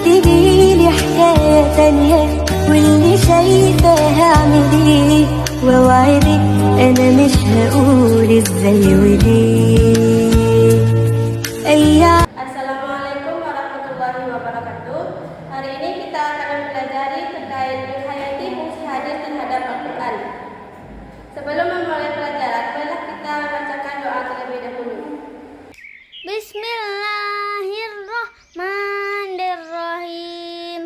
تجيلي حكاية تانية واللي شايفاها اعمليه واوعدك انا مش هقول ازاي وليه. Assalamualaikum warahmatullahi wabarakatuh. Hari ini kita akan mempelajari terkait menghayati fungsi hadis terhadap Al-Quran. Sebelum memulai pelajaran, marilah kita bacakan doa terlebih dahulu. Bismillahirrahmanirrahim.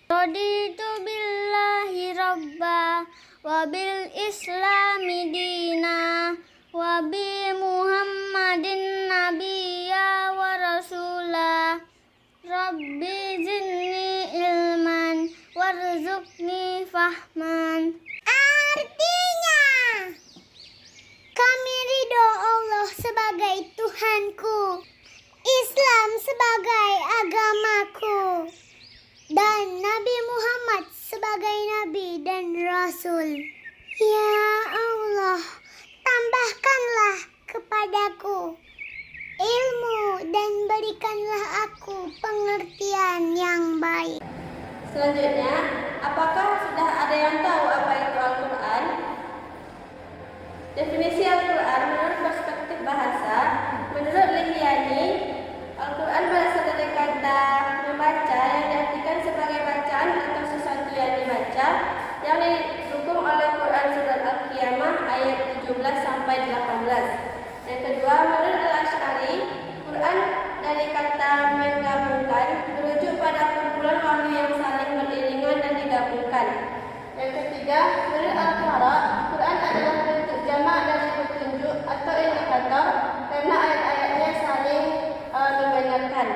Raditu billahi rabba wa bil islami dina wa bi muhammadin nabiyya wa rasula. Rabbi zidni ilman warzuqni fahman. Artinya, kami ridho Allah sebagai Tuhanku, Islam sebagai agamaku, dan Nabi Muhammad sebagai Nabi dan Rasul. Ya Allah, tambahkanlah kepadaku ilmu dan berikanlah aku pengertian yang baik. Selanjutnya, apakah sudah ada yang tahu apa itu Al-Quran? Definisi Al-Quran menurut perspektif bahasa, menurut Lihyani, Al-Quran berasal dari kata membaca yang diartikan sebagai bacaan atau sesuatu yang dibaca yang didukung oleh Quran surat Al-Qiyamah ayat 17 sampai 18. Yang kedua, menurut Al-Asy'ari, Quran dari kata menggabungkan merujuk pada kumpulan wahyu yang saling beriringan dan digabungkan. Yang ketiga, menurut Al-Qara, Quran adalah bentuk jamak dari petunjuk atau indikator karena ayat-ayatnya saling membenarkan.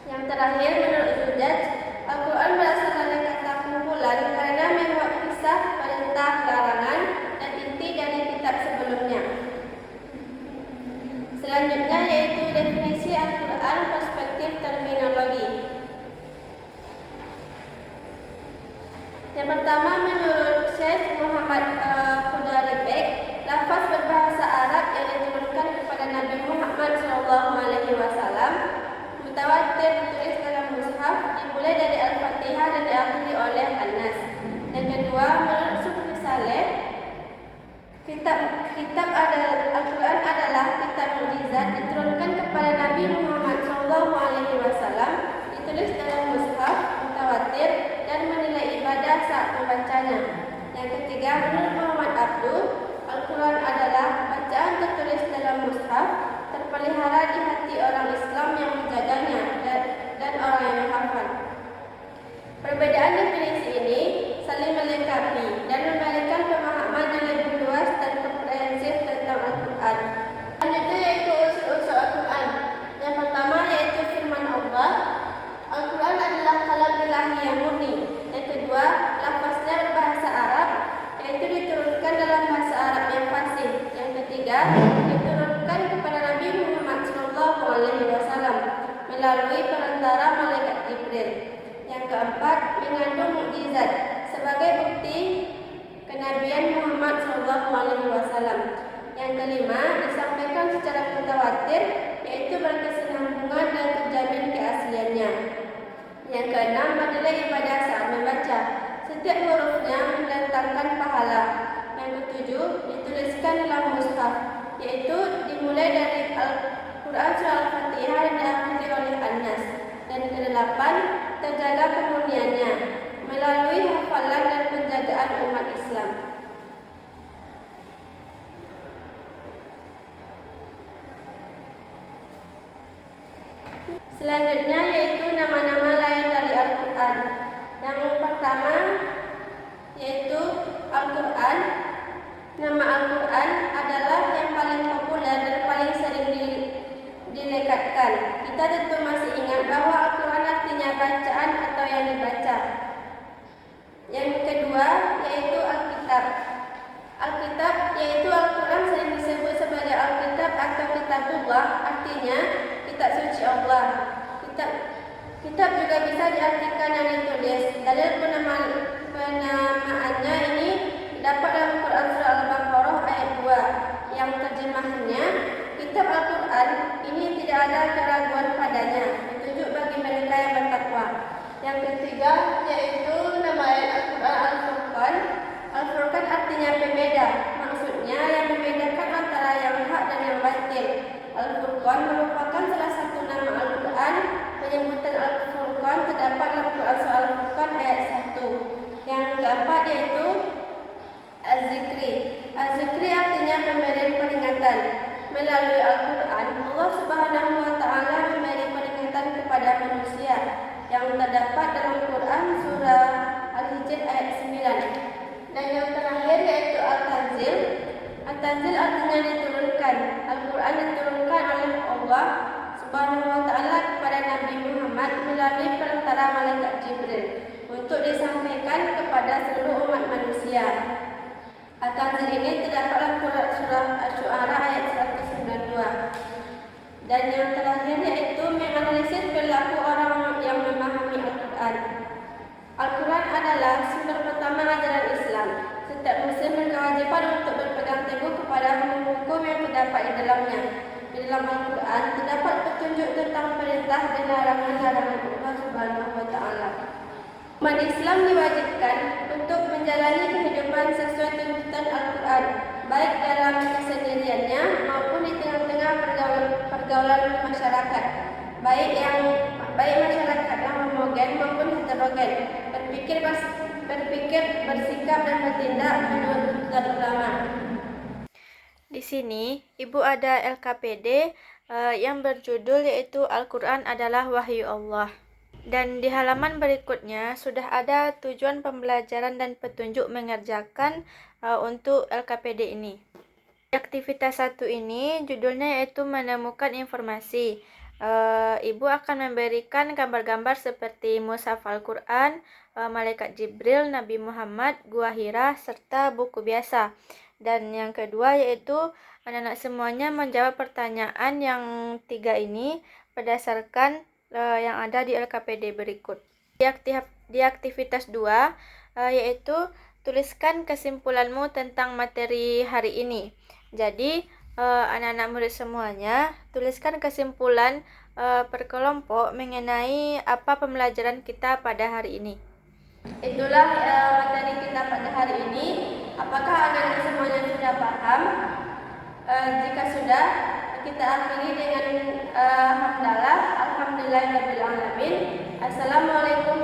Yang terakhir, menurut Zujaj, Al-Quran berasal dari kata kumpulan karena memuat kisah, perintah, larangan, dan inti dari kitab sebelumnya. Selanjutnya yaitu definisi Al-Quran perspektif terminologi. Yang pertama, menurut Syekh Muhammad Qudaribek, lafaz berbahasa Arab yang diturunkan kepada Nabi Muhammad SAW mutawatir ditulis dalam mushaf, dimulai dari Al-Fatihah dan diakhiri oleh An-Nas. Yang kedua, menurut Sufi Saleh, kitab Al-Quran adalah kitab mukjizat diturunkan kepada Nabi Muhammad SAW, ditulis dalam mushaf, mutawatir, dan menilai ibadah saat membacanya. Yang ketiga, menurut Muhammad Abduh, Al-Quran adalah bacaan tertulis dalam mushaf, terpelihara di hati orang Islam yang menjaganya dan orang yang menghafal. Perbedaan definisi ini saling melengkapi dan memberikan pemahaman yang lebih luas dan komprehensif tentang Al-Quran. Selanjutnya yaitu unsur-unsur Al-Quran. Yang pertama yaitu firman Allah. Al-Quran adalah kalam ilahi yang murni. Yang kedua, lafaznya berbahasa Arab, yaitu diturunkan dalam bahasa Arab yang fasih. Yang ketiga, diturunkan kepada Nabi Muhammad SAW melalui perantara malaikat Jibril. Yang keempat, mengandung mukjizat sebagai bukti kenabian Muhammad SAW. Yang kelima, disampaikan secara mutawatir, yaitu berkesinambungan dan terjamin keasliannya. Yang keenam, adalah ibadah saat membaca. Setiap hurufnya mendatangkan pahala. Yang ketujuh, dituliskan dalam mushaf, yaitu dimulai dari Al-Quran surah Al-Fatihah dan diakhiri oleh An-Nas. Dan kedelapan, terjaga kemurniannya melalui hafalan dan penjagaan umat Islam. Selanjutnya yaitu nama-nama lain dari Al-Quran. Yang pertama yaitu Al-Quran. Nama Al-Quran adalah yang paling populer dan paling sering dilekatkan. Kita tentu masih ingat bahwa Al-Quran artinya bacaan atau yang dibaca. Yang kedua yaitu Alkitab. Alkitab yaitu Al-Quran sering disebut sebagai Alkitab atau Kitabullah, artinya kitab suci Allah. Kitab juga bisa diartikan yang ditulis. Dalil penamaannya ini dapat dalam Quran surah Al-Baqarah ayat 2 yang terjemahannya, kitab Al-Quran ini tidak ada keraguan padanya, petunjuk bagi mereka yang bertakwa. Yang ketiga yaitu nama ayat Al-Quran Al-Furqan. Al-Furqan artinya pembeda. Maksudnya yang membedakan antara yang hak dan yang batil. Al-Furqan merupakan salah satu nama Al-Quran. Penyebutan Al-Furqan terdapat dalam Quran Surah Al-Furqan ayat 1. Yang keempat yaitu Az-Zikri. Az-Zikri artinya pemberian peringatan. Melalui Al-Quran, Allah Subhanahu wa Ta'ala memberi peringatan kepada manusia yang terdapat dalam Quran Surah Al-Hijr ayat 9. Dan yang terakhir yaitu Al-Tanzil. Al-Tanzil artinya diturunkan. Al-Quran diturunkan oleh Allah Subhanahu wa Ta'ala kepada Nabi Muhammad melalui perantara malaikat Jibril untuk disampaikan kepada seluruh umat manusia. Al-Tanzil ini terdapat dalam Quran Surah Asy-Syu'ara ayat 192. Dan yang terakhir yaitu menganalisis perilaku orang yang memahami Al-Quran. Al-Quran adalah sumber pertama ajaran Islam. Setiap muslim berkewajiban untuk berpegang teguh kepada hukum yang terdapat di dalamnya. Di dalam Al-Quran terdapat petunjuk tentang perintah dan larangan-larangan Allah Subhanahu wa Ta'ala. Umat Islam diwajibkan untuk menjalani kehidupan sesuai tuntutan Al-Quran, baik dalam kesendiriannya maupun di tengah-tengah pergaulan masyarakat, baik masyarakat yang homogen maupun heterogen, berpikir, bersikap dan bertindak menurut tuntutan ulama. Di sini, Ibu ada LKPD yang berjudul yaitu Al-Quran adalah Wahyu Allah. Dan di halaman berikutnya sudah ada tujuan pembelajaran dan petunjuk mengerjakan untuk LKPD ini. Aktivitas 1 ini judulnya yaitu menemukan informasi. Ibu akan memberikan gambar-gambar seperti mushaf Al-Quran, malaikat Jibril, Nabi Muhammad, gua Hira, serta buku biasa. Dan yang kedua yaitu anak-anak semuanya menjawab pertanyaan yang 3 ini berdasarkan yang ada di LKPD berikut. Di aktivitas 2 yaitu tuliskan kesimpulanmu tentang materi hari ini. Jadi anak-anak murid semuanya tuliskan kesimpulan per kelompok mengenai apa pembelajaran kita pada hari ini. Itulah materi kita pada hari ini. Apakah anak-anak semuanya sudah paham? Jika sudah, kita akhiri dengan hamdalah. Alhamdulillahirabbil alamin. Assalamualaikum